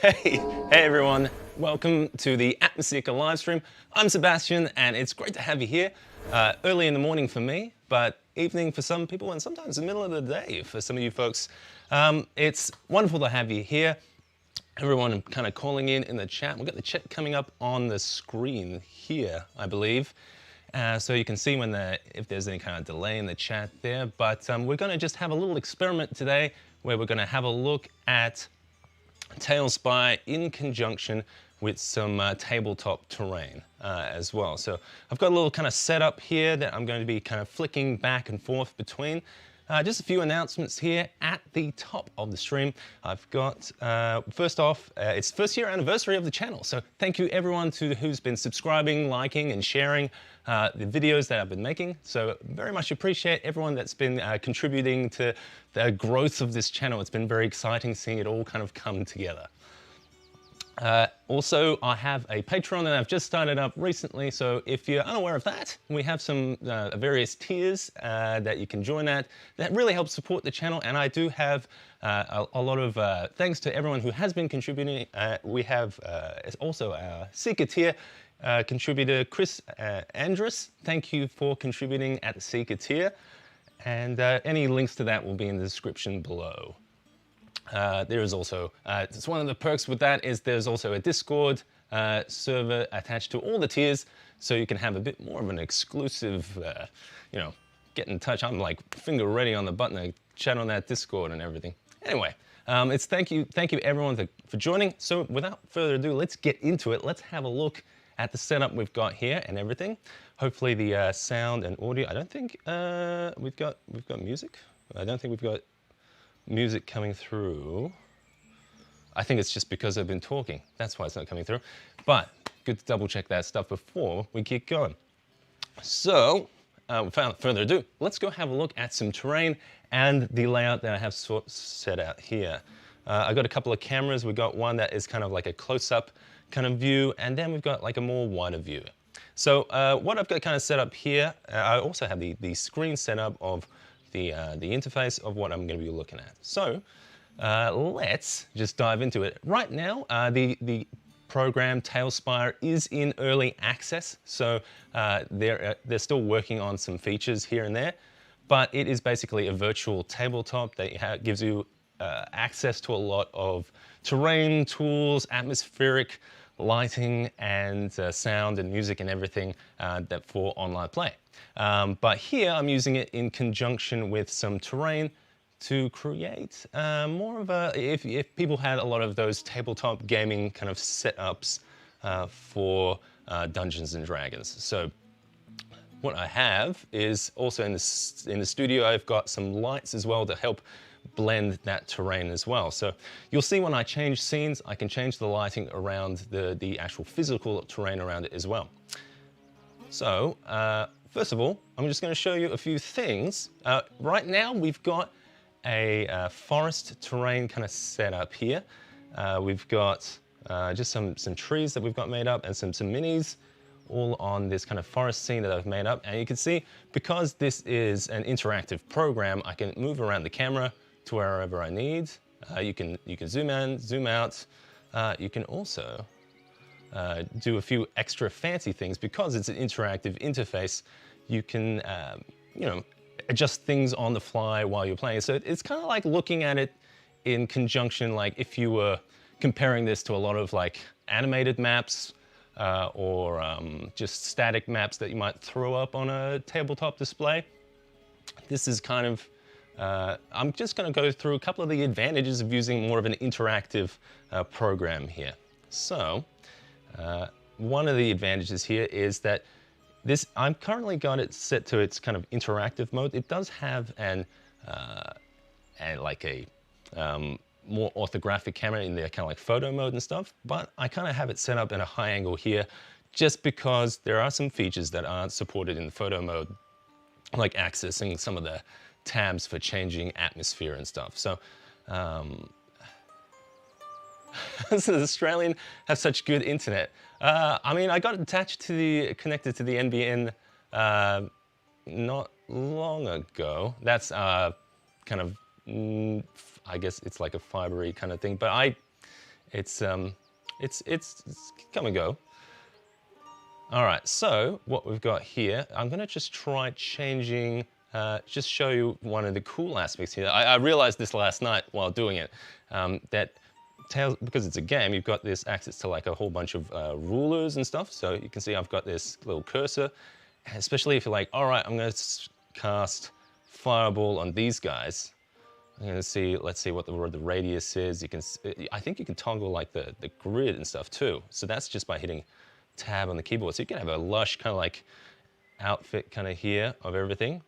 Hey everyone, welcome to the Atmoseeker live stream. I'm Sebastian and it's great to have you here. Early in the morning for me, but evening for some people and sometimes the middle of the day for some of you folks. It's wonderful to have you here. Everyone kind of calling in the chat. We've got the chat coming up on the screen here, I believe. So you can see when if there's any kind of delay in the chat there. But we're going to just have a little experiment today where we're going to have a look at Talespire in conjunction with some tabletop terrain as well. So I've got a little kind of setup here that I'm going to be kind of flicking back and forth between. Just a few announcements here at the top of the stream. I've got, first off, it's first year anniversary of the channel. So thank you everyone who's been subscribing, liking and sharing the videos that I've been making. So very much appreciate everyone that's been contributing to the growth of this channel. It's been very exciting seeing it all kind of come together. Also, I have a Patreon that I've just started up recently, so if you're unaware of that, we have some various tiers that you can join at. That really helps support the channel, and I do have a lot of thanks to everyone who has been contributing. We have also our Seeker tier contributor, Chris Andrus. Thank you for contributing at the Seeker tier, and any links to that will be in the description below. There is also, it's one of the perks with that is there's also a Discord server attached to all the tiers, so you can have a bit more of an exclusive, you know, get in touch. I'm like finger ready on the button to chat on that Discord and everything. Anyway, it's thank you everyone for joining. So without further ado, let's get into it. Let's have a look at the setup we've got here and everything. Hopefully the sound and audio. I don't think we've got music. I don't think we've got music coming through. I think it's just because I've been talking. That's why it's not coming through. But good to double check that stuff before we keep going. So without further ado, let's go have a look at some terrain and the layout that I have set out here. I've got a couple of cameras. We've got one that is kind of like a close-up kind of view, and then we've got like a more wider view. So what I've got kind of set up here, I also have the screen set up of the interface of what I'm going to be looking at. So let's just dive into it. Right now, the program Talespire is in early access, so they're still working on some features here and there, but it is basically a virtual tabletop that gives you access to a lot of terrain tools, atmospheric lighting, and sound and music and everything that for online play. But here I'm using it in conjunction with some terrain to create more of a, if people had a lot of those tabletop gaming kind of setups for Dungeons and Dragons. So what I have is also in the studio, I've got some lights as well to help blend that terrain as well. So you'll see when I change scenes, I can change the lighting around the actual physical terrain around it as well. So first of all, I'm just going to show you a few things. Right now we've got a forest terrain kind of set up here. We've got just some trees that we've got made up and some minis all on this kind of forest scene that I've made up. And you can see, because this is an interactive program, I can move around the camera to wherever I need. You can zoom in, zoom out. You can also do a few extra fancy things. Because it's an interactive interface, you can you know, adjust things on the fly while you're playing. So it's kind of like looking at it in conjunction, like if you were comparing this to a lot of like animated maps or just static maps that you might throw up on a tabletop display. This is kind of, I'm just going to go through a couple of the advantages of using more of an interactive program here. So one of the advantages here is that I'm currently got it set to its kind of interactive mode. It does have like a more orthographic camera in the kind of like photo mode and stuff, but I kind of have it set up in a high angle here just because there are some features that aren't supported in the photo mode, like accessing some of the tabs for changing atmosphere and stuff. So so Australian have such good internet. I mean, I got attached to connected to the NBN not long ago. That's kind of, I guess it's like a fibery kind of thing, but it's come and go. All right, so what we've got here, I'm gonna just try changing, just show you one of the cool aspects here. I realized this last night while doing it, that because it's a game, you've got this access to like a whole bunch of rulers and stuff. So you can see I've got this little cursor, and especially if you're like, all right, I'm gonna cast Fireball on these guys. I'm gonna see, let's see what the radius is. You can, I think you can toggle like the grid and stuff too. So that's just by hitting Tab on the keyboard. So you can have a lush kind of like outfit kind of here of everything.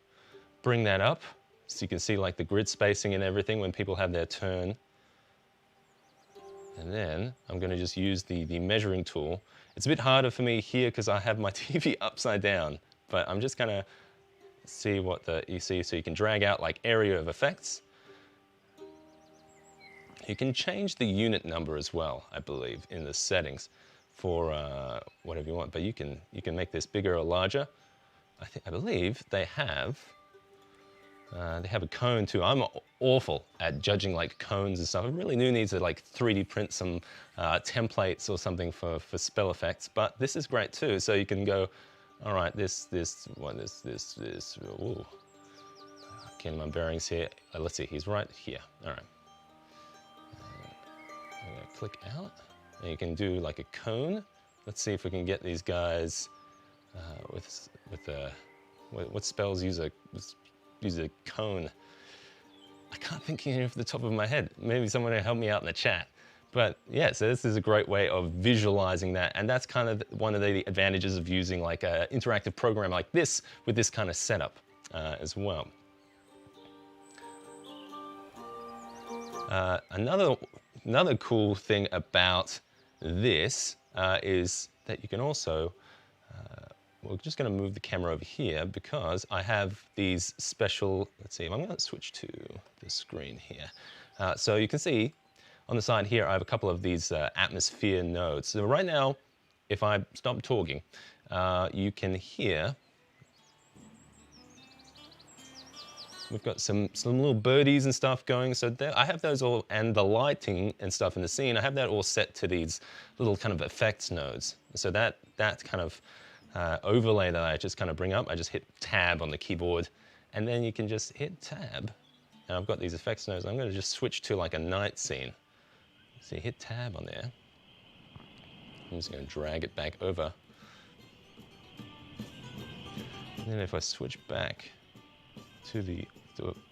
Bring that up so you can see like the grid spacing and everything when people have their turn. And then I'm gonna just use the measuring tool. It's a bit harder for me here because I have my TV upside down, but I'm just gonna see what you see. So you can drag out like area of effects. You can change the unit number as well, I believe, in the settings for whatever you want, but you can make this bigger or larger. I believe they have a cone too. I'm awful at judging like cones and stuff. I really do need to like 3D print some templates or something for spell effects, but this is great too. So you can go, all right, this. Ooh, getting my bearings here. Let's see, he's right here. All right. I'm gonna click out. And you can do like a cone. Let's see if we can get these guys what spells use a cone. I can't think of the top of my head. Maybe someone will help me out in the chat. But yeah, so this is a great way of visualizing that. And that's kind of one of the advantages of using like an interactive program like this with this kind of setup as well. Another cool thing about this is that you can also, we're just going to move the camera over here because I have these special, let's see, I'm going to switch to the screen here. So you can see on the side here, I have a couple of these atmosphere nodes. So right now, if I stop talking, you can hear, we've got some little birdies and stuff going. So there, I have those all, and the lighting and stuff in the scene, I have that all set to these little kind of effects nodes. So that kind of overlay that I just kind of bring up, I just hit Tab on the keyboard, and then you can just hit Tab. And I've got these effects nodes. I'm going to just switch to like a night scene. So you hit Tab on there. I'm just going to drag it back over. And then if I switch back to the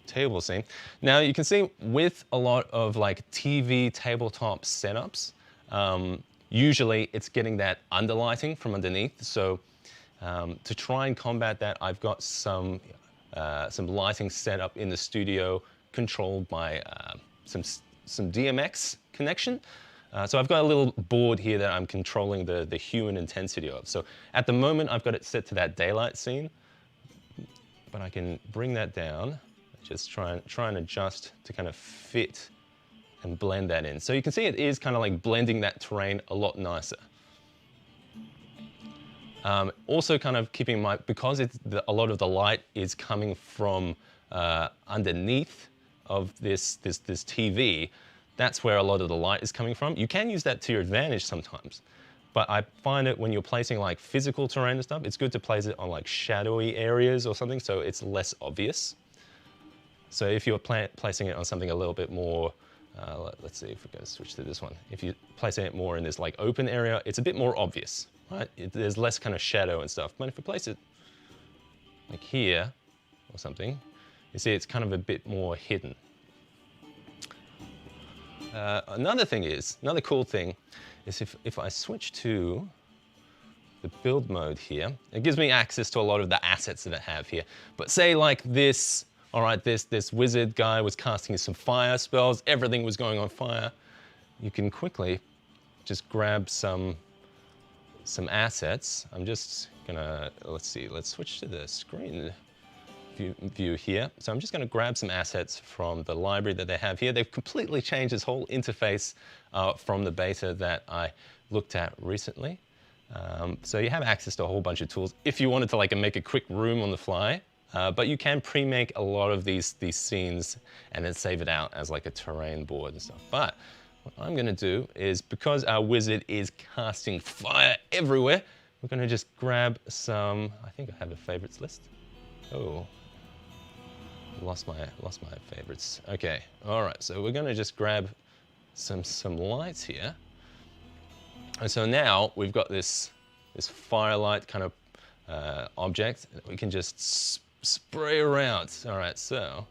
table scene. Now you can see with a lot of like TV tabletop setups, usually it's getting that underlighting from underneath. So to try and combat that, I've got some lighting set up in the studio controlled by some DMX connection. So I've got a little board here that I'm controlling the hue and intensity of. So at the moment, I've got it set to that daylight scene, but I can bring that down, just try and adjust to kind of fit and blend that in. So you can see it is kind of like blending that terrain a lot nicer. Also kind of keeping in mind, because a lot of the light is coming from underneath of this TV, that's where a lot of the light is coming from. You can use that to your advantage sometimes, but I find it when you're placing like physical terrain and stuff, it's good to place it on like shadowy areas or something so it's less obvious. So if you're placing it on something a little bit more, let's see if we're going to switch to this one. If you're placing it more in this like open area, it's a bit more obvious, right? There's less kind of shadow and stuff. But if you place it like here or something, you see it's kind of a bit more hidden. Another cool thing is if I switch to the build mode here, it gives me access to a lot of the assets that I have here. But say like this, all right, this wizard guy was casting some fire spells, everything was going on fire. You can quickly just grab some assets. I'm just gonna, let's switch to the screen view here. So I'm just going to grab some assets from the library that they have here. They've completely changed this whole interface from the beta that I looked at recently. So you have access to a whole bunch of tools if you wanted to like make a quick room on the fly. But you can pre-make a lot of these scenes and then save it out as like a terrain board and stuff. But what I'm gonna do is, because our wizard is casting fire everywhere, we're gonna just grab some, I think I have a favorites list. Oh, lost my favorites. Okay, all right, so we're gonna just grab some lights here. And so now we've got this firelight kind of object that we can just spray around. All right, so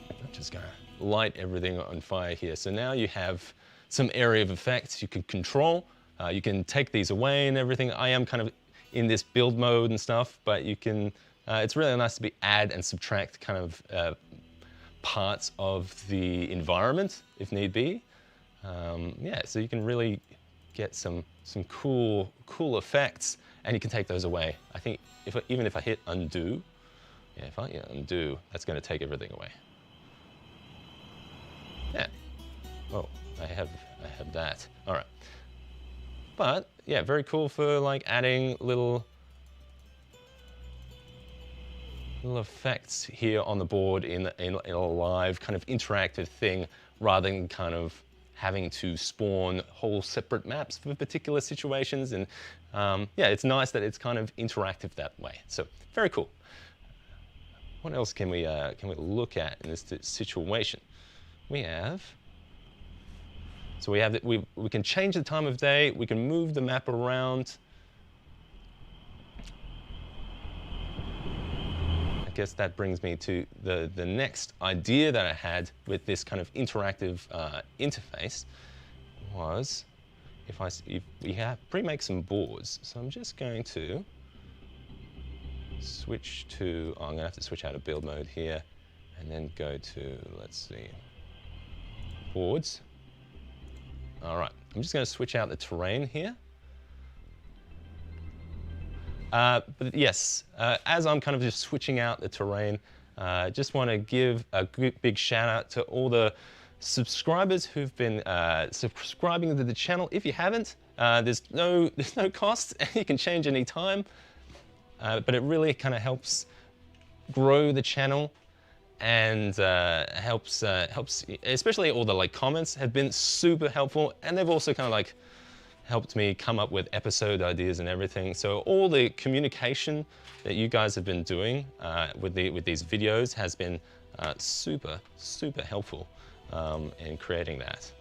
I'm just gonna light everything on fire here. So now you have some area of effects you can control. You can take these away and everything. I am kind of in this build mode and stuff, but you can, it's really nice to be add and subtract kind of parts of the environment if need be. Yeah, so you can really get some cool effects, and you can take those away. I think even if I hit undo, yeah, if I hit undo, that's going to take everything away. Yeah. Oh, I have that. All right. But yeah, very cool for like adding little effects here on the board in a live kind of interactive thing, rather than kind of having to spawn whole separate maps for particular situations. And yeah, it's nice that it's kind of interactive that way. So very cool. What else can we look at in this situation? We have, so we have that we can change the time of day. We can move the map around. I guess that brings me to the next idea that I had with this kind of interactive interface was if we pre-make some boards. So I'm just going to switch to, oh, I'm going to have to switch out of build mode here and then go to, let's see, boards. All right, I'm just going to switch out the terrain here. But yes, as I'm kind of just switching out the terrain, just want to give a big shout out to all the subscribers who've been subscribing to the channel. If you haven't, there's no cost. You can change any time, but it really kind of helps grow the channel, and helps, especially all the like comments have been super helpful, and they've also kind of like helped me come up with episode ideas and everything. So all the communication that you guys have been doing with these videos has been super helpful in creating that.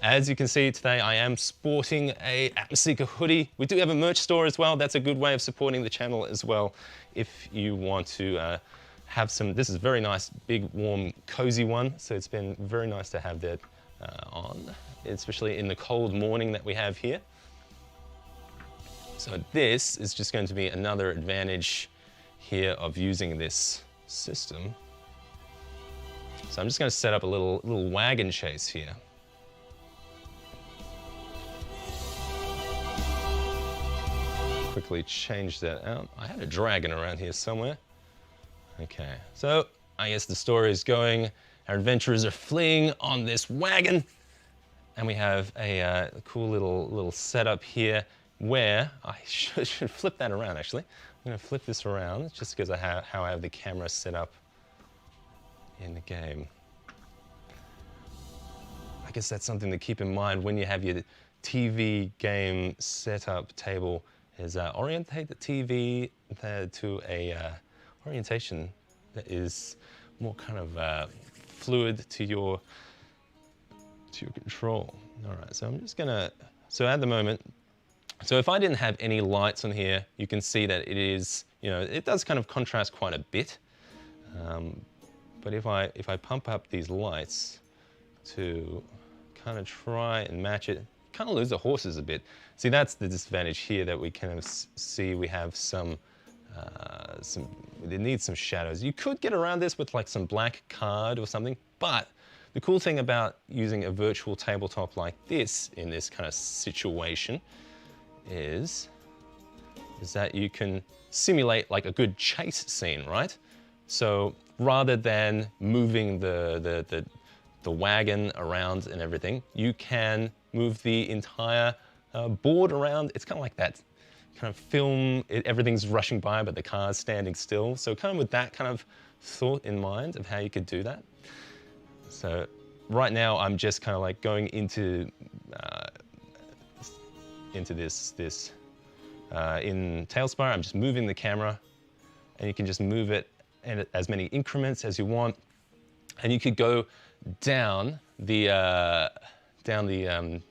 As you can see today, I am sporting a Atmoseeker hoodie. We do have a merch store as well. That's a good way of supporting the channel as well. If you want to have some, this is a very nice, big, warm, cozy one. So it's been very nice to have that on, especially in the cold morning that we have here. So this is just going to be another advantage here of using this system. So I'm just going to set up a little wagon chase here. Quickly change that out. I had a dragon around here somewhere. Okay, so I guess the story is going. Our adventurers are fleeing on this wagon, and we have a cool little setup here where I should flip that around. Actually, I'm going to flip this around just because of how I have the camera set up in the game. I guess that's something to keep in mind when you have your TV game setup table. Is orientate the TV to a orientation that is more kind of fluid to your control. All right, so I'm just gonna, so at the moment, so if I didn't have any lights on here, you can see that it is, it does kind of contrast quite a bit. But if I pump up these lights to kind of try and match it, kind of lose the horses a bit. See, that's the disadvantage here, that we kind of see we have it needs some shadows. You could get around this with like some black card or something, but the cool thing about using a virtual tabletop like this in this kind of situation is that you can simulate like a good chase scene, right? So rather than moving the wagon around and everything, you can move the entire board around. It's kind of like that kind of film, everything's rushing by but the car's standing still. So kind of with that kind of thought in mind of how you could do that. So right now I'm just kind of like going into this in Talespire. I'm just moving the camera, and you can just move it in as many increments as you want. And you could go down the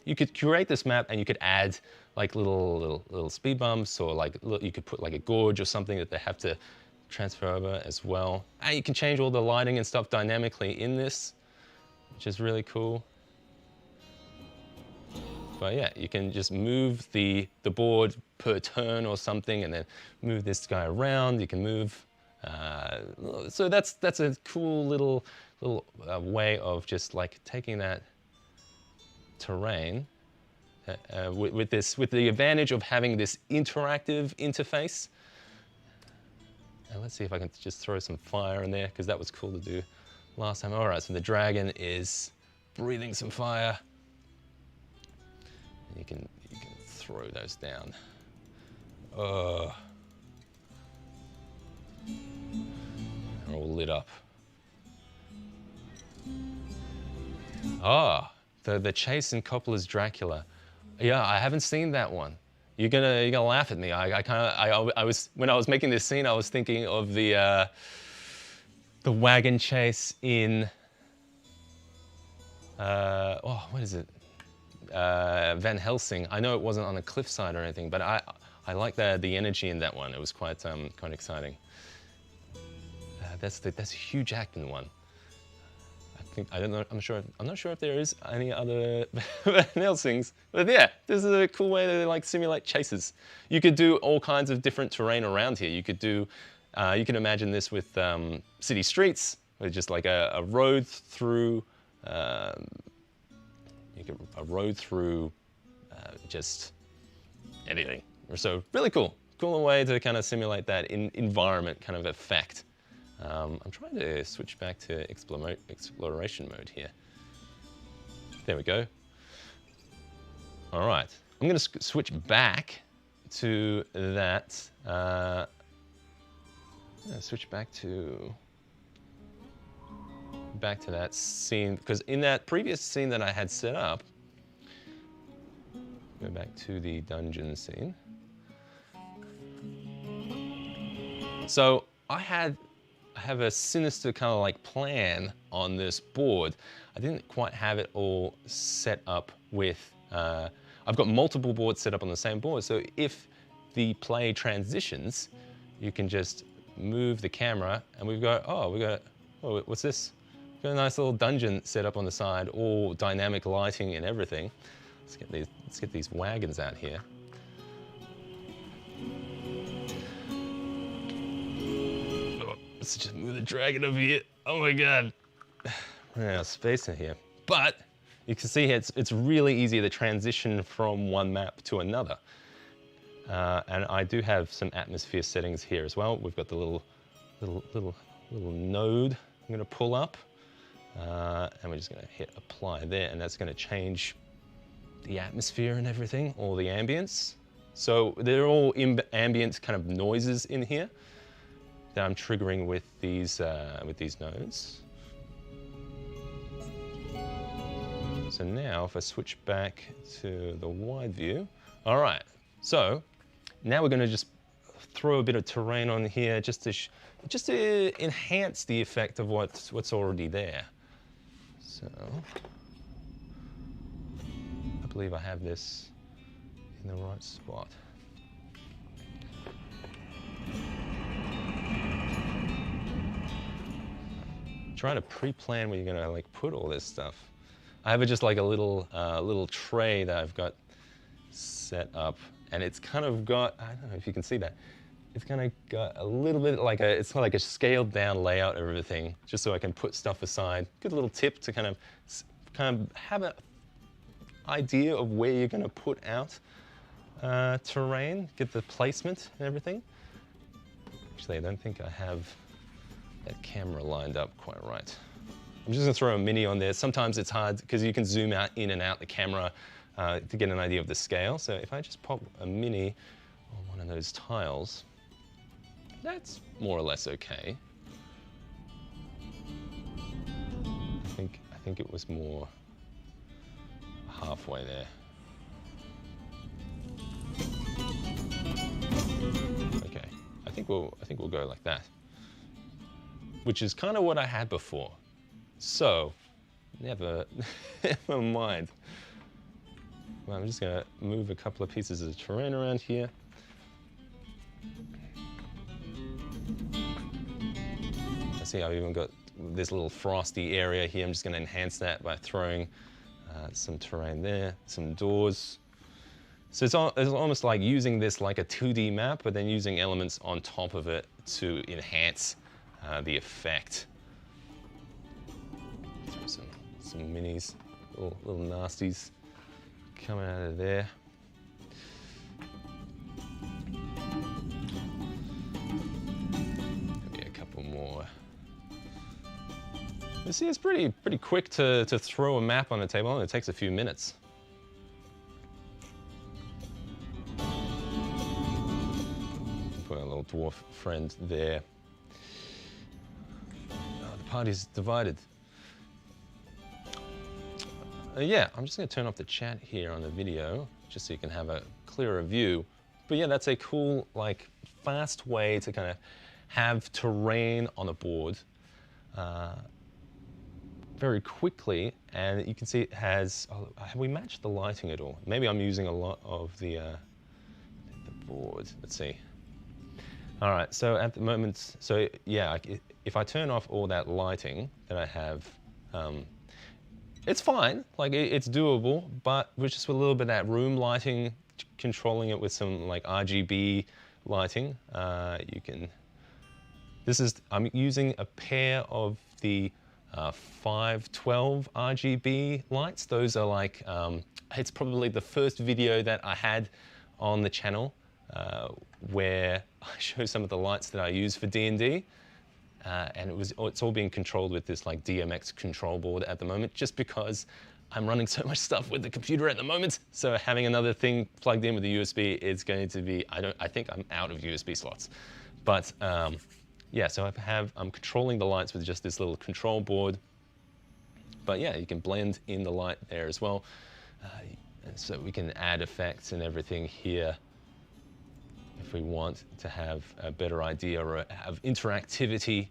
you could curate this map, and you could add like little speed bumps, or like you could put like a gorge or something that they have to transfer over as well. And you can change all the lighting and stuff dynamically in this, which is really cool. But yeah, you can just move the board per turn or something, and then move this guy around. You can move. So that's a cool little way of just like taking that terrain with the advantage of having this interactive interface. And let's see if I can just throw some fire in there, because that was cool to do last time. All right, so the dragon is breathing some fire. You can throw those down. They're all lit up. Ah, the chase in Coppola's Dracula. Yeah, I haven't seen that one. You're gonna laugh at me. I was, when I was making this scene, I was thinking of the wagon chase in what is it? Van Helsing. I know it wasn't on a cliffside or anything, but I like the energy in that one. It was quite exciting. That's a huge acting one. I'm not sure if there is any other Van Helsings, but yeah, this is a cool way to like simulate chases. You could do all kinds of different terrain around here. You could do, you can imagine this with city streets, with just like a road through. A road through just anything. So really cool way to kind of simulate that environment kind of effect. I'm trying to switch back to exploration mode here. There we go. All right, I'm going to switch back to that. Switch back to that scene, because in that previous scene that I had set up, go back to the dungeon scene. So I have a sinister kind of like plan on this board. I didn't quite have it all set up with, I've got multiple boards set up on the same board. So if the play transitions, you can just move the camera, and we've got, what's this? Got a nice little dungeon set up on the side, all dynamic lighting and everything. Let's get these wagons out here. Let's just move the dragon over here. Oh my god. Running out of space in here. But you can see here, it's really easy to transition from one map to another. And I do have some atmosphere settings here as well. We've got the little node I'm gonna pull up. And we're just gonna hit apply there, and that's gonna change the atmosphere and everything, all the ambience. So they're all ambient kind of noises in here that I'm triggering with these nodes. So now if I switch back to the wide view, all right. So now we're gonna just throw a bit of terrain on here just to enhance the effect of what's already there. So I believe I have this in the right spot. Try to pre-plan where you're gonna like put all this stuff. I have just like a little tray that I've got set up, and it's kind of got, I don't know if you can see that, it's kind of got a little bit like it's like a scaled down layout of everything, just so I can put stuff aside. Good little tip to kind of have an idea of where you're going to put out terrain, get the placement and everything. Actually, I don't think I have that camera lined up quite right. I'm just going to throw a mini on there. Sometimes it's hard because you can zoom out in and out the camera to get an idea of the scale. So if I just pop a mini on one of those tiles, that's more or less okay. I think it was more halfway there. Okay, I think we'll go like that, which is kind of what I had before. So, never mind. Well, I'm just gonna move a couple of pieces of terrain around here. I see I've even got this little frosty area here. I'm just gonna enhance that by throwing some terrain there, some doors. So it's almost like using this like a 2D map, but then using elements on top of it to enhance the effect. Throw some minis, little nasties coming out of there. Maybe a couple more. You see, it's pretty quick to throw a map on a table, and it takes a few minutes. Put a little dwarf friend there. Oh, the party's divided. Yeah, I'm just going to turn off the chat here on the video, just so you can have a clearer view. But yeah, that's a cool, like, fast way to kind of have terrain on a board very quickly. And you can see it has, have we matched the lighting at all? Maybe I'm using a lot of the board. Let's see. All right, so at the moment, so yeah, if I turn off all that lighting that I have, it's fine, like it's doable, but with just a little bit of that room lighting, controlling it with some like RGB lighting, you can, I'm using a pair of the 512 RGB lights. Those are like, it's probably the first video that I had on the channel where I show some of the lights that I use for D&D. And it's all being controlled with this like DMX control board at the moment, just because I'm running so much stuff with the computer at the moment. So having another thing plugged in with the USB is going to be, I think I'm out of USB slots. But yeah, so I'm controlling the lights with just this little control board. But yeah, you can blend in the light there as well. And so we can add effects and everything here if we want to have a better idea or have interactivity.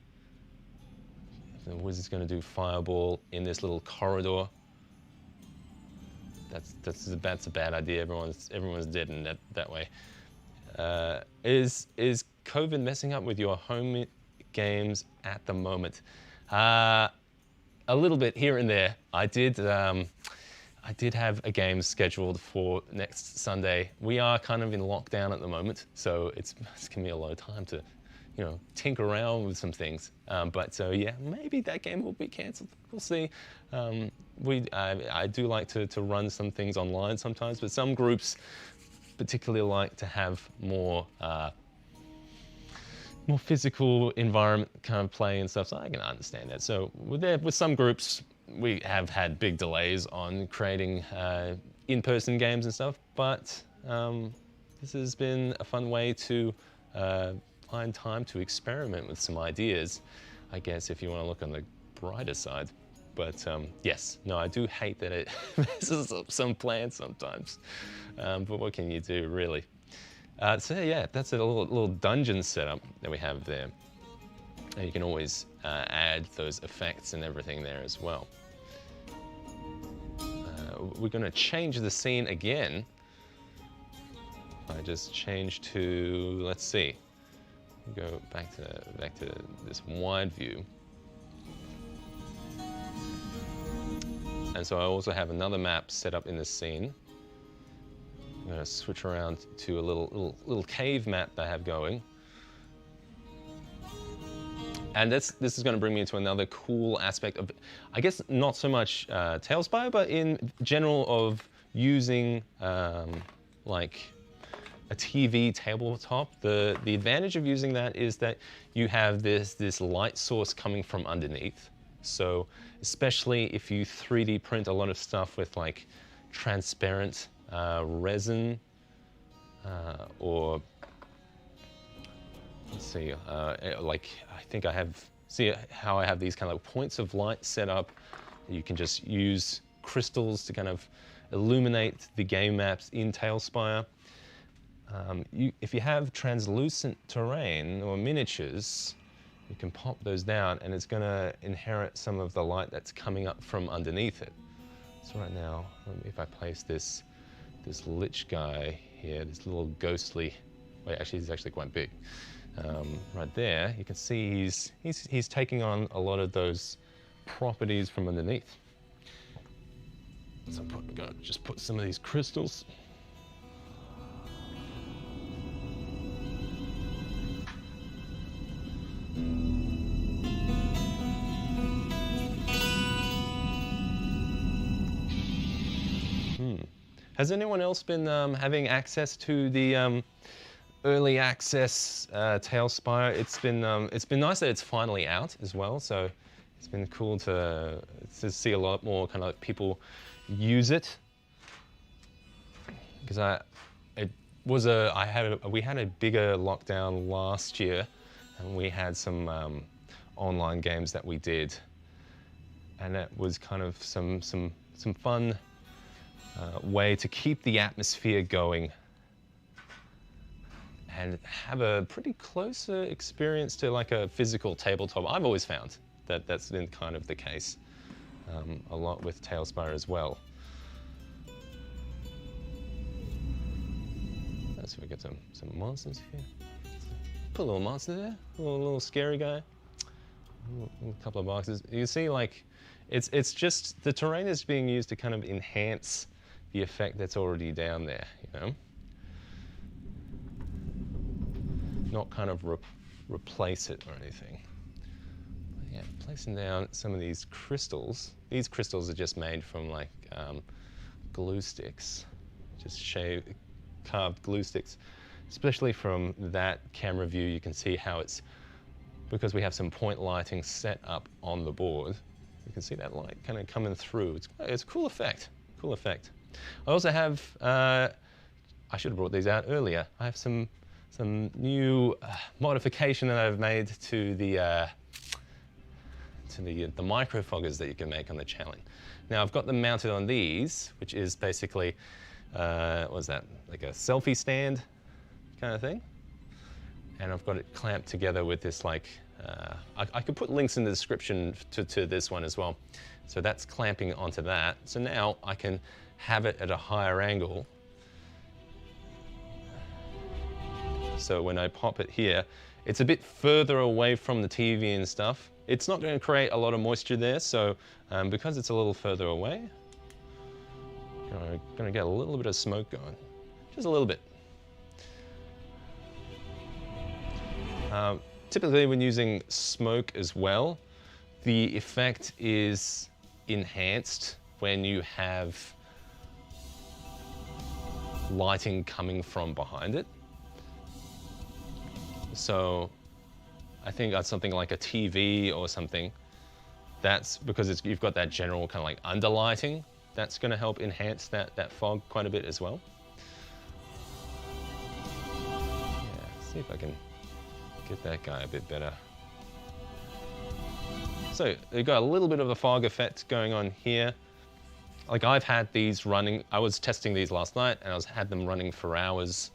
The wizard's going to do fireball in this little corridor. That's a bad idea. Everyone's dead in that way. Is COVID messing up with your home games at the moment? A little bit here and there. I did have a game scheduled for next Sunday. We are kind of in lockdown at the moment, so it's giving me a lot of time to, you know, tinker around with some things. But so yeah, maybe that game will be cancelled. We'll see. I do like to run some things online sometimes, but some groups particularly like to have more physical environment kind of play and stuff. So I can understand that. So with some groups, we have had big delays on creating in-person games and stuff, but this has been a fun way to find time to experiment with some ideas, I guess, if you want to look on the brighter side. But yes, no, I do hate that it messes up some plans sometimes, but what can you do, really? So yeah, that's a little dungeon setup that we have there. And you can always add those effects and everything there as well. We're going to change the scene again. I just change to, let's see, go back to this wide view. And so I also have another map set up in this scene. I'm going to switch around to a little cave map that I have going. And this is going to bring me into another cool aspect of, I guess, not so much Talespire, but in general of using like a TV tabletop. The advantage of using that is that you have this light source coming from underneath. So especially if you 3D print a lot of stuff with like transparent resin or let's see, like I think I have, see how I have these kind of points of light set up You can just use crystals to kind of illuminate the game maps in Talespire. If you have translucent terrain or miniatures, you can pop those down and it's going to inherit some of the light that's coming up from underneath it. So right now, if I place this lich guy here, this little ghostly, wait, actually he's actually quite big. Right there, you can see he's taking on a lot of those properties from underneath. So I'm gonna just put some of these crystals. Has anyone else been having access to the early access Talespire? It's been nice that it's finally out as well. So it's been cool to see a lot more kind of like people use it. Because we had a bigger lockdown last year, and we had some online games that we did, and it was kind of some fun way to keep the atmosphere going and have a pretty close experience to like a physical tabletop. I've always found that that's been kind of the case a lot with Talespire as well. Let's see if we get some monsters here. Put a little monster there, a little scary guy. A couple of boxes. You see, like, it's just the terrain is being used to kind of enhance the effect that's already down there, you know? Not kind of replace it or anything. But yeah, placing down some of these crystals. These crystals are just made from like glue sticks, just carved glue sticks. Especially from that camera view, you can see how it's, because we have some point lighting set up on the board, you can see that light kind of coming through. It's a cool effect, cool effect. I also have, I should have brought these out earlier. I have some new modification that I've made to the microfoggers that you can make on the challenge. Now I've got them mounted on these, which is basically, what's that, like a selfie stand kind of thing. And I've got it clamped together with this like, I could put links in the description to this one as well. So that's clamping onto that. So now I can have it at a higher angle. So when I pop it here, it's a bit further away from the TV and stuff. It's not going to create a lot of moisture there, so because it's a little further away, I'm going to get a little bit of smoke going, just a little bit. Typically when using smoke as well, the effect is enhanced when you have lighting coming from behind it. So I think that's something like a TV or something. That's because you've got that general kind of like underlighting. That's going to help enhance that fog quite a bit as well. Yeah, see if I can get that guy a bit better. So you've got a little bit of a fog effect going on here. Like I've had these running, I was testing these last night and had them running for hours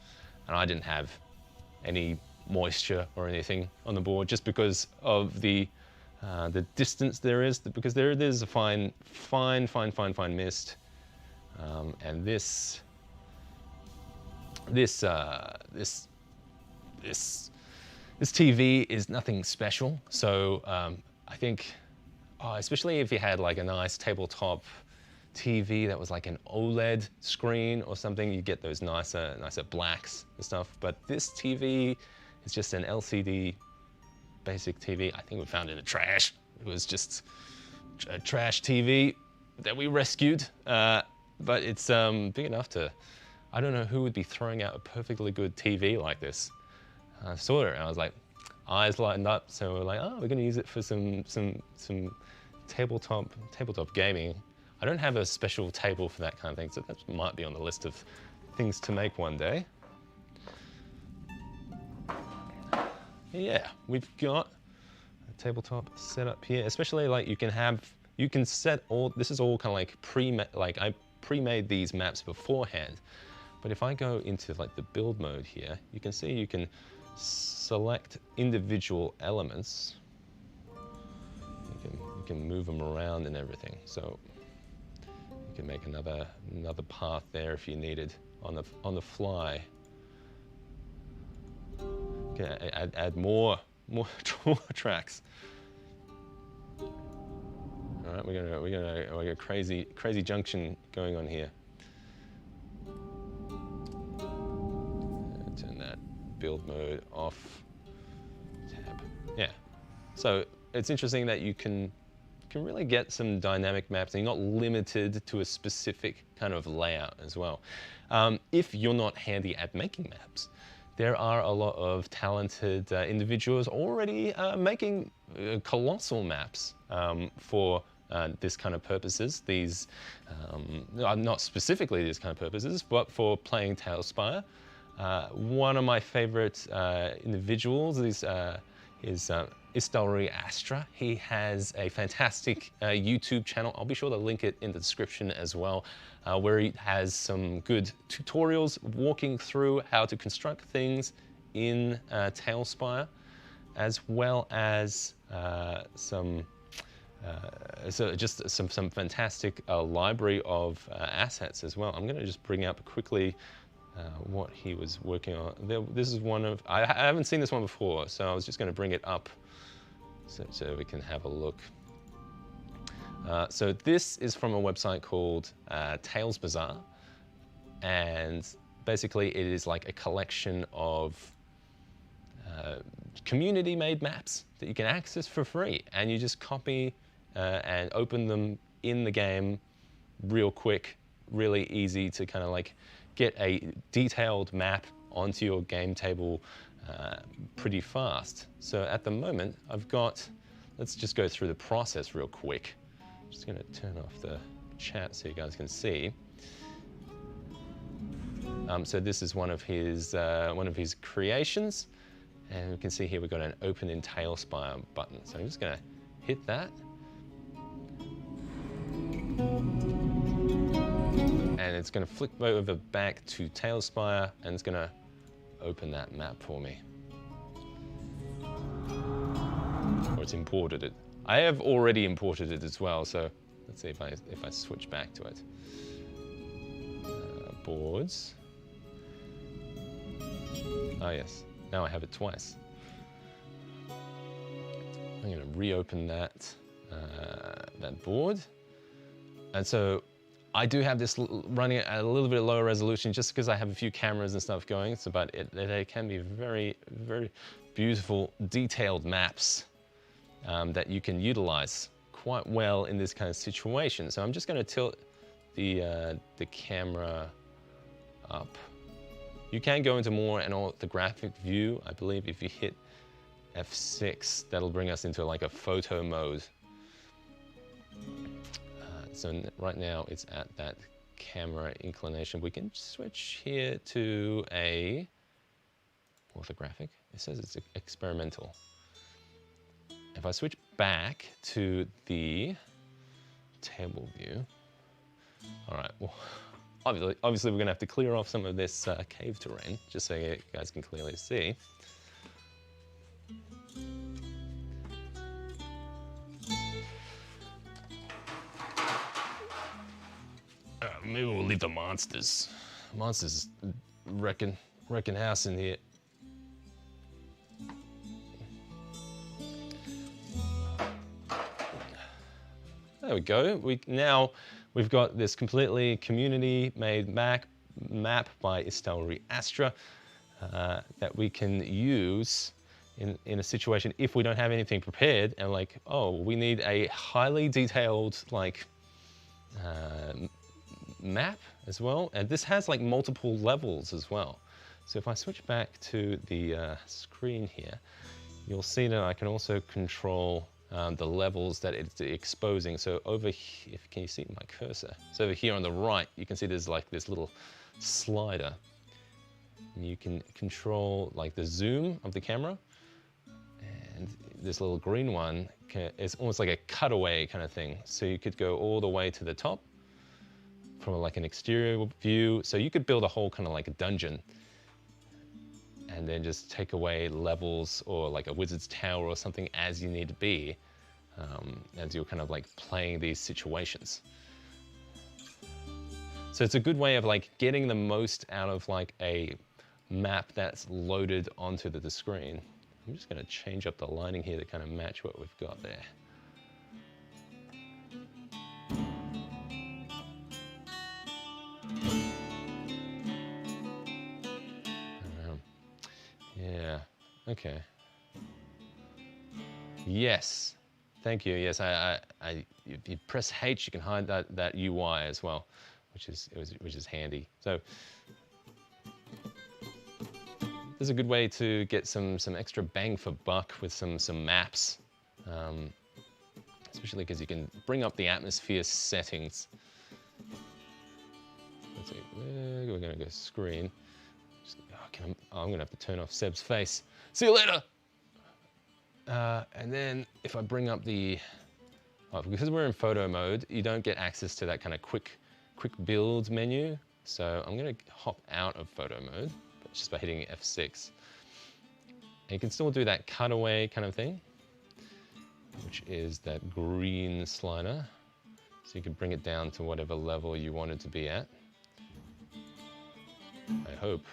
and I didn't have any moisture or anything on the board just because of the distance there is, because there's a fine mist. And this TV is nothing special. So I think, especially if you had like a nice tabletop TV that was like an OLED screen or something, you get those nicer blacks and stuff. But this TV is just an LCD basic TV. I think we found it in the trash. It was just a trash TV that we rescued. But it's big enough to, I don't know who would be throwing out a perfectly good TV like this. I saw it and I was like, eyes lightened up. So we're like, oh, we're gonna use it for some tabletop gaming. I don't have a special table for that kind of thing, so that might be on the list of things to make one day. Yeah, we've got a tabletop set up here, especially like you can have you can set all, this is all kind of like I pre-made these maps beforehand. But if I go into like the build mode here, you can see you can select individual elements. You can move them around and everything. So you can make another path there if you needed on the fly. You can add more tracks. All right, we got a crazy junction going on here. Turn that build mode off. Tab. Yeah. So it's interesting that you can really get some dynamic maps, and you're not limited to a specific kind of layout as well. If you're not handy at making maps, there are a lot of talented individuals already making colossal maps for this kind of purposes. These, not specifically these kind of purposes, but for playing Talespire. One of my favorite individuals is Astra. He has a fantastic YouTube channel. I'll be sure to link it in the description as well, where he has some good tutorials walking through how to construct things in Talespire, as well as some fantastic library of assets as well. I'm going to just bring up quickly what he was working on. This is one of, I haven't seen this one before, so I was just going to bring it up so we can have a look. So this is from a website called Tales Bazaar, and basically it is like a collection of community-made maps that you can access for free, and you just copy and open them in the game real quick, really easy to kind of like get a detailed map onto your game table pretty fast. So at the moment, I've got, let's just go through the process real quick. I'm just going to turn off the chat so you guys can see. So this is one of his creations, and we can see here we've got an Open in Talespire button. So I'm just going to hit that. And it's going to flick over back to Talespire, and it's going to open that map for me. Or it's imported it. I have already imported it as well, so let's see if I switch back to it. Boards. Oh yes, now I have it twice. I'm going to reopen that board, and so I do have this running at a little bit lower resolution just because I have a few cameras and stuff going, so, but they can be very, very beautiful, detailed maps that you can utilize quite well in this kind of situation. So I'm just going to tilt the camera up. You can go into more and the graphic view. I believe if you hit F6, that'll bring us into like a photo mode. So right now it's at that camera inclination. We can switch here to a orthographic. It says it's experimental. If I switch back to the table view, all right, well, obviously we're gonna have to clear off some of this cave terrain, just so you guys can clearly see. Maybe we'll leave the monsters. Monsters wrecking house in here. There we go. We've got this completely community-made map by Astra that we can use in a situation if we don't have anything prepared, and like, oh, we need a highly detailed like map as well, and this has like multiple levels as well. So if I switch back to the screen here, you'll see that I can also control the levels that it's exposing. So over here, can you see my cursor? So over here on the right, you can see there's like this little slider. And you can control like the zoom of the camera. And this little green one is almost like a cutaway kind of thing. So you could go all the way to the top from like an exterior view. So you could build a whole kind of like a dungeon and then just take away levels or like a wizard's tower or something as you need to be, as you're kind of like playing these situations. So it's a good way of like getting the most out of like a map that's loaded onto the screen. I'm just going to change up the lighting here to kind of match what we've got there. Yeah, okay. Yes, thank you. Yes, if you press H, you can hide that UI as well, which is handy. So this is a good way to get some extra bang for buck with some maps, especially because you can bring up the atmosphere settings. Let's see, we're going to go screen. I'm going to have to turn off Seb's face. See you later. And then if I bring up because we're in photo mode, you don't get access to that kind of quick build menu. So I'm going to hop out of photo mode, but just by hitting F6. And you can still do that cutaway kind of thing, which is that green slider. So you can bring it down to whatever level you want it to be at. I hope.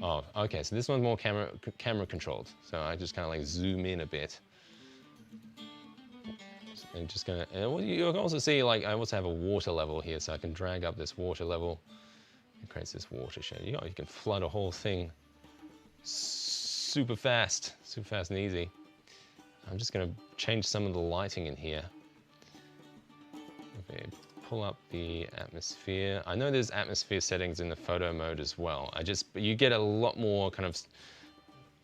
Oh, okay, so this one's more camera controlled. So I just kind of like zoom in a bit. And just gonna, and you can also see like I also have a water level here, so I can drag up this water level. It creates this watershed. You can flood a whole thing super fast and easy. I'm just gonna change some of the lighting in here. Okay. Pull up the atmosphere. I know there's atmosphere settings in the photo mode as well. You get a lot more kind of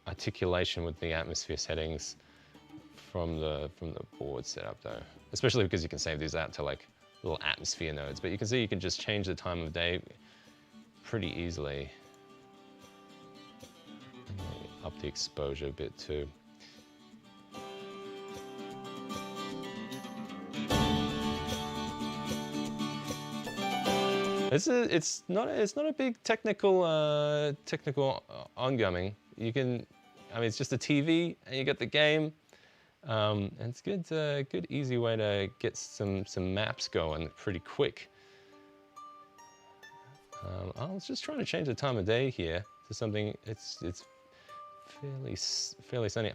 articulation with the atmosphere settings from the board setup though. Especially because you can save these out to like little atmosphere nodes. But you can see you can just change the time of day pretty easily. Up the exposure a bit too. It's not a big technical ongoing. It's just a TV and you get the game. And it's good easy way to get some maps going pretty quick. I was just trying to change the time of day here to something. It's fairly sunny.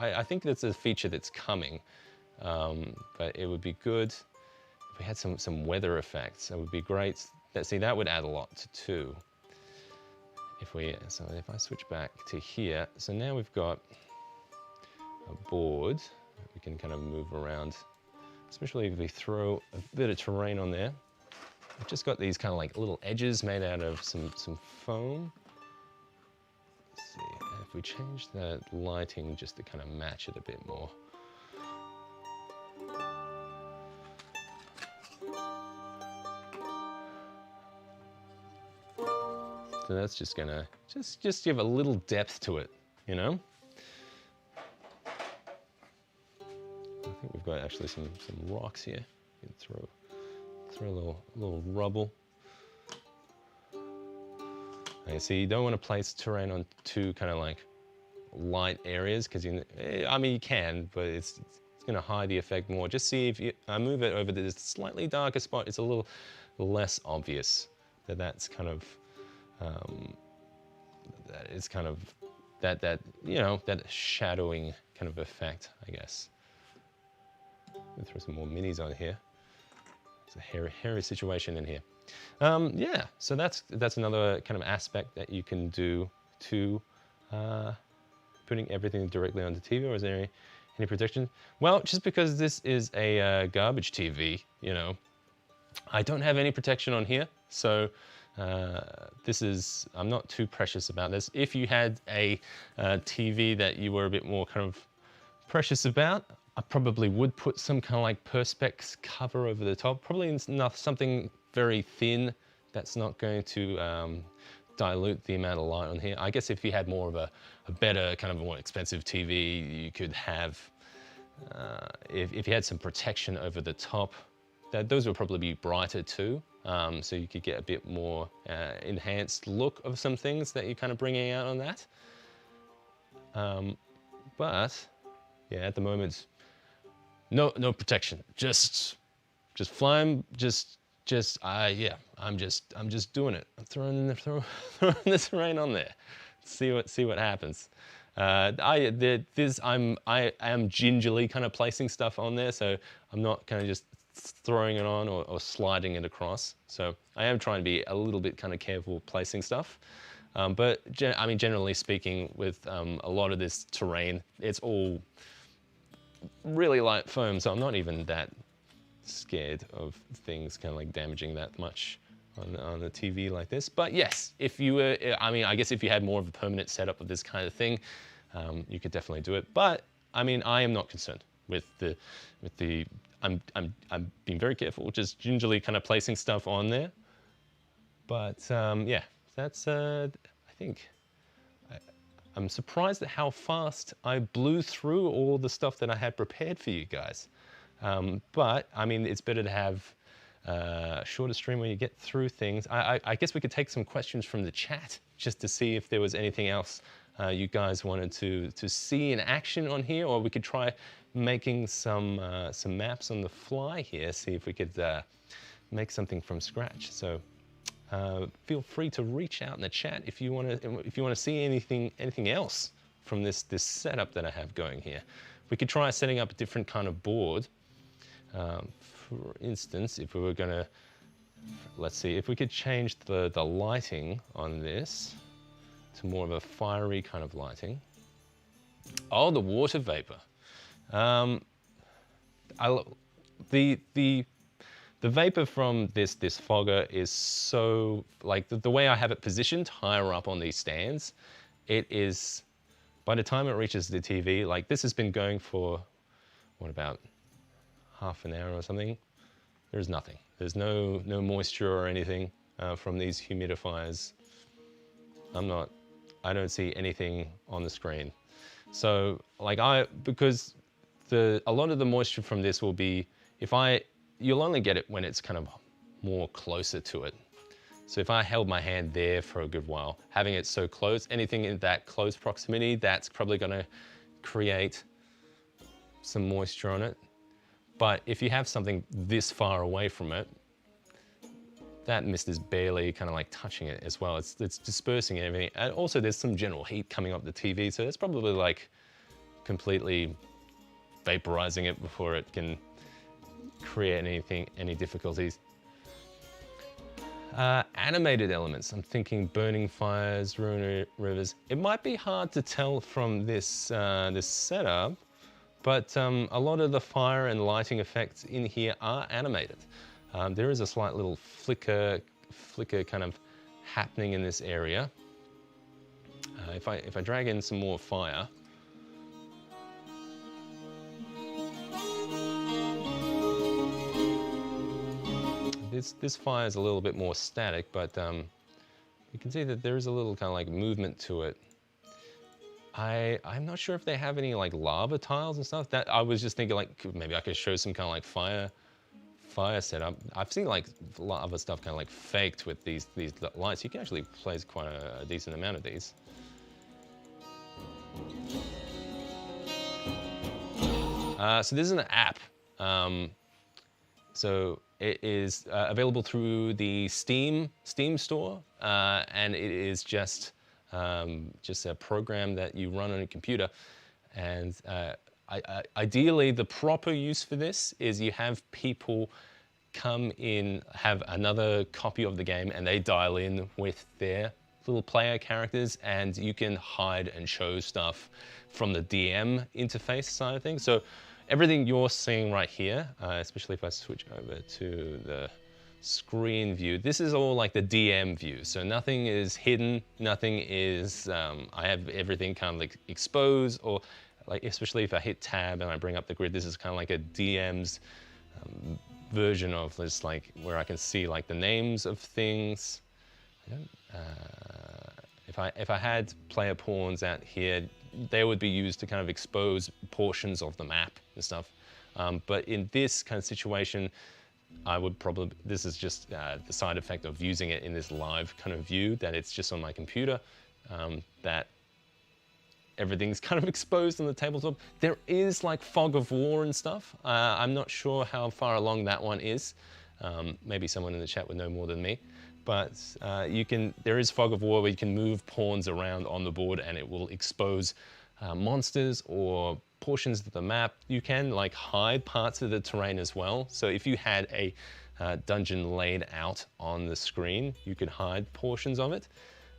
I think that's a feature that's coming, but it would be good if we had some weather effects. It would be great. That would add a lot too. So if I switch back to here, so now we've got a board that we can kind of move around, especially if we throw a bit of terrain on there. I've just got these kind of like little edges made out of some foam. Let's see, if we change that lighting just to kind of match it a bit more. So that's just gonna just give a little depth to it, you know? I think we've got actually some rocks here. You can throw a little rubble. Okay, so you don't want to place terrain on too kind of like light areas because you can, but it's going to hide the effect more. Just see if I move it over to this slightly darker spot, it's a little less obvious that's kind of that is kind of that shadowing kind of effect, I guess. I'll throw some more minis on here. It's a hairy situation in here. Yeah, so that's another kind of aspect that you can do to putting everything directly onto TV. Or is there any protection? Well, just because this is a garbage TV, I don't have any protection on here, so I'm not too precious about this. If you had a TV that you were a bit more kind of precious about, I probably would put some kind of like Perspex cover over the top. Probably not something very thin that's not going to dilute the amount of light on here. I guess if you had more of a better, kind of more expensive TV, you could have, if you had some protection over the top, those would probably be brighter too. So you could get a bit more enhanced look of some things that you're kind of bringing out on that. But yeah, at the moment, no protection. Just flying. Yeah. I'm just doing it. I'm throwing this rain on there. See what happens. I am gingerly kind of placing stuff on there, so I'm not kind of just throwing it on or sliding it across. So I am trying to be a little bit kind of careful placing stuff. But I mean, generally speaking, with a lot of this terrain, it's all really light foam, so I'm not even that scared of things kind of like damaging that much on the TV like this. But yes, if you were, I mean, I guess if you had more of a permanent setup of this kind of thing, you could definitely do it. But I mean, I am not concerned with the. I'm being very careful, just gingerly kind of placing stuff on there. But yeah, that's I think. I'm surprised at how fast I blew through all the stuff that I had prepared for you guys. But I mean, it's better to have a shorter stream where you get through things. I guess we could take some questions from the chat just to see if there was anything else you guys wanted to see in action on here, or we could try making some maps on the fly here, see if we could make something from scratch. So feel free to reach out in the chat if you want to see anything else from this setup that I have going here. We could try setting up a different kind of board. For instance, if we were going to, let's see, if we could change the lighting on this to more of a fiery kind of lighting. Oh, the water vapor. The vapor from this fogger is so, like the way I have it positioned higher up on these stands, it is, by the time it reaches the TV, like this has been going for, what, about half an hour or something? There's nothing. There's no moisture or anything from these humidifiers. I don't see anything on the screen. So like because a lot of the moisture from this will be, you'll only get it when it's kind of more closer to it. So if I held my hand there for a good while, having it so close, anything in that close proximity, that's probably gonna create some moisture on it. But if you have something this far away from it, that mist is barely kind of like touching it as well. It's dispersing and everything. And also there's some general heat coming up the TV, so it's probably like completely vaporizing it before it can create any difficulties. Animated elements, I'm thinking burning fires, ruining rivers. It might be hard to tell from this, this setup, but a lot of the fire and lighting effects in here are animated. There is a slight little flicker kind of happening in this area. If I drag in some more fire, this fire is a little bit more static, but you can see that there is a little kind of like movement to it. I'm not sure if they have any like lava tiles and stuff. That I was just thinking like maybe I could show some kind of like fire setup. I've seen like lava stuff kind of like faked with these lights. You can actually place quite a decent amount of these. So this is an app. So it is available through the Steam store, and it is just a program that you run on a computer. And ideally, the proper use for this is you have people come in, have another copy of the game, and they dial in with their little player characters, and you can hide and show stuff from the DM interface side of things. So everything you're seeing right here, especially if I switch over to the screen view, this is all like the DM view. So nothing is hidden, nothing is, I have everything kind of like exposed, or like, especially if I hit tab and I bring up the grid, this is kind of like a DM's version of this, like where I can see like the names of things. I don't, if I had player pawns out here, they would be used to kind of expose portions of the map and stuff. But in this kind of situation, I would probably, this is just the side effect of using it in this live kind of view, that it's just on my computer, that everything's kind of exposed on the tabletop. There is like fog of war and stuff. I'm not sure how far along that one is. Maybe someone in the chat would know more than me. But there is fog of war where you can move pawns around on the board and it will expose monsters or portions of the map. You can like hide parts of the terrain as well. So if you had a dungeon laid out on the screen, you could hide portions of it.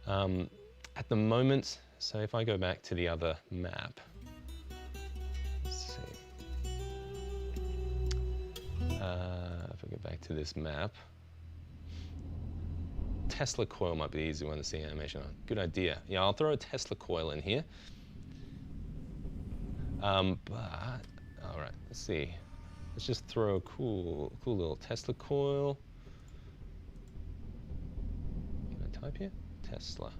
At the moment, so if I go back to the other map, let's see. If I go back to this map, Tesla coil might be the easy one to see animation on. Good idea. Yeah, I'll throw a Tesla coil in here. But, all right, let's see. Let's just throw a cool little Tesla coil. Can I type here? Tesla.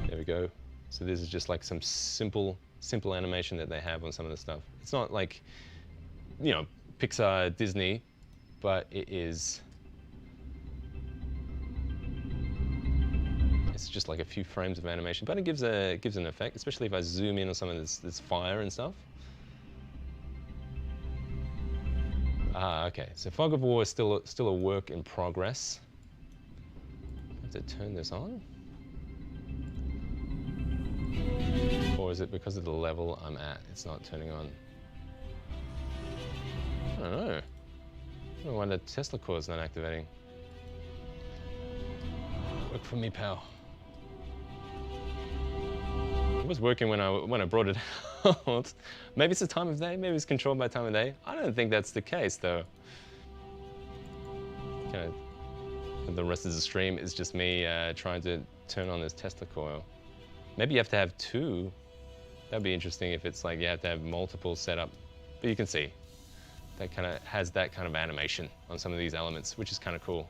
There we go. So this is just like some simple animation that they have on some of the stuff. It's not like, you know, Pixar, Disney, but it is, it's just like a few frames of animation, but it gives an effect, especially if I zoom in on some of this fire and stuff. Okay, so Fog of War is still a work in progress. I have to turn this on. Or is it because of the level I'm at, it's not turning on? I don't know. I don't know why the Tesla core is not activating. Work for me, pal. It was working when I brought it out. Maybe it's the time of day, maybe it's controlled by time of day. I don't think that's the case though. Kind of, the rest of the stream is just me trying to turn on this Tesla coil. Maybe you have to have two. That'd be interesting if it's like you have to have multiple set up. But you can see that kind of has that kind of animation on some of these elements, which is kind of cool.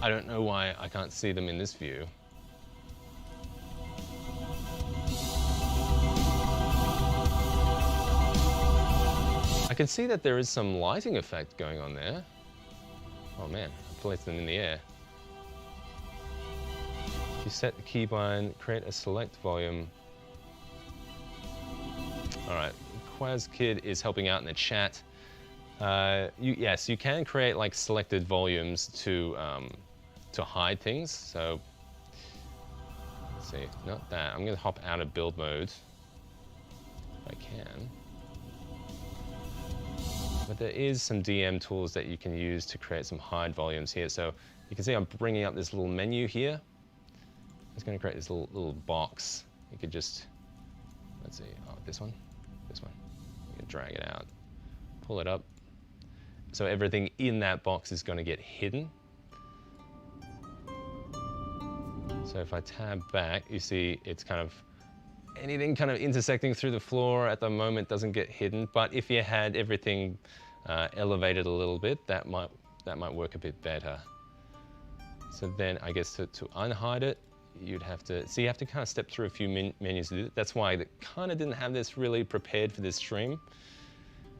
I don't know why I can't see them in this view. I can see that there is some lighting effect going on there. Oh man, I placed them in the air. If you set the keybind, create a select volume. All right, QuazKid is helping out in the chat. Yes, you can create like selected volumes to hide things. So let's see, not that. I'm gonna hop out of build mode if I can. But there is some DM tools that you can use to create some hide volumes here. So you can see I'm bringing up this little menu here. It's going to create this little box. You could just, let's see, oh, this one. You can drag it out, pull it up. So everything in that box is going to get hidden. So if I tab back, you see it's kind of, anything kind of intersecting through the floor at the moment doesn't get hidden, but if you had everything elevated a little bit, that might work a bit better. So then I guess to unhide it, you'd have to, so you have to kind of step through a few menus to do it. That's why I kind of didn't have this really prepared for this stream,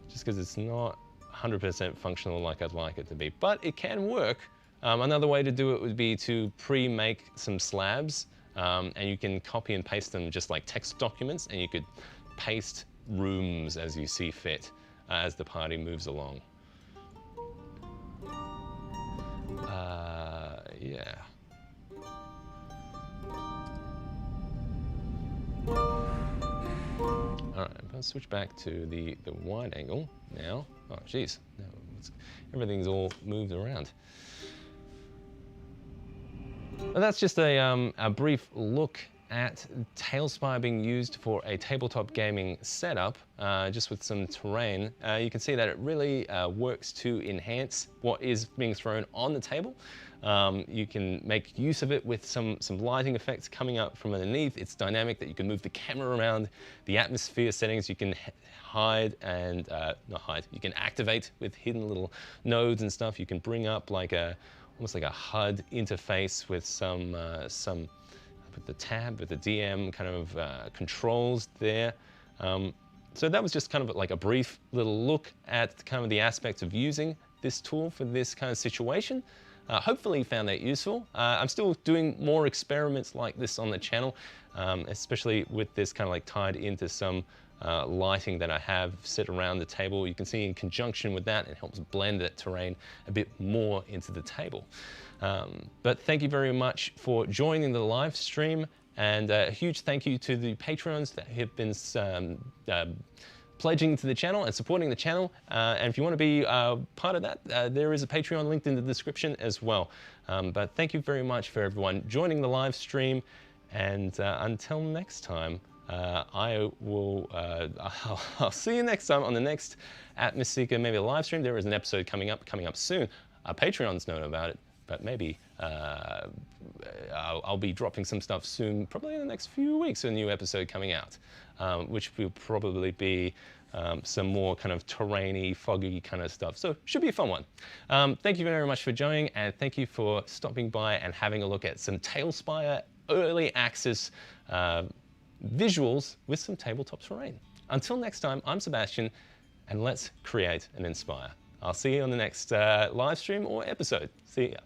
just because it's not 100% functional like I'd like it to be, but it can work. Another way to do it would be to pre-make some slabs, and you can copy and paste them just like text documents, and you could paste rooms as you see fit as the party moves along. Yeah. All right, I'll switch back to the wide angle now. Oh, geez, no, everything's all moved around. Well, that's just a brief look at Talespire being used for a tabletop gaming setup, just with some terrain. You can see that it really works to enhance what is being thrown on the table. You can make use of it with some lighting effects coming up from underneath. It's dynamic that you can move the camera around. The atmosphere settings you can hide and, not hide, you can activate with hidden little nodes and stuff. You can bring up like almost like a HUD interface with some with the tab, with the DM kind of controls there. So that was just kind of like a brief little look at kind of the aspects of using this tool for this kind of situation. Hopefully you found that useful. I'm still doing more experiments like this on the channel, especially with this kind of like tied into some lighting that I have set around the table. You can see in conjunction with that, it helps blend that terrain a bit more into the table. But thank you very much for joining the live stream, and a huge thank you to the Patreons that have been pledging to the channel and supporting the channel. And if you want to be part of that, there is a Patreon linked in the description as well. But thank you very much for everyone joining the live stream, and until next time, I'll see you next time on the next Atmoseeker, maybe a live stream. There is an episode coming up soon. Our Patreons know about it, but maybe I'll be dropping some stuff soon, probably in the next few weeks, a new episode coming out, which will probably be some more kind of terrainy, foggy kind of stuff. So should be a fun one. Thank you very much for joining, and thank you for stopping by and having a look at some Talespire early access visuals with some tabletop terrain. Until next time, I'm Sebastian, and let's create and inspire. I'll see you on the next live stream or episode. See ya.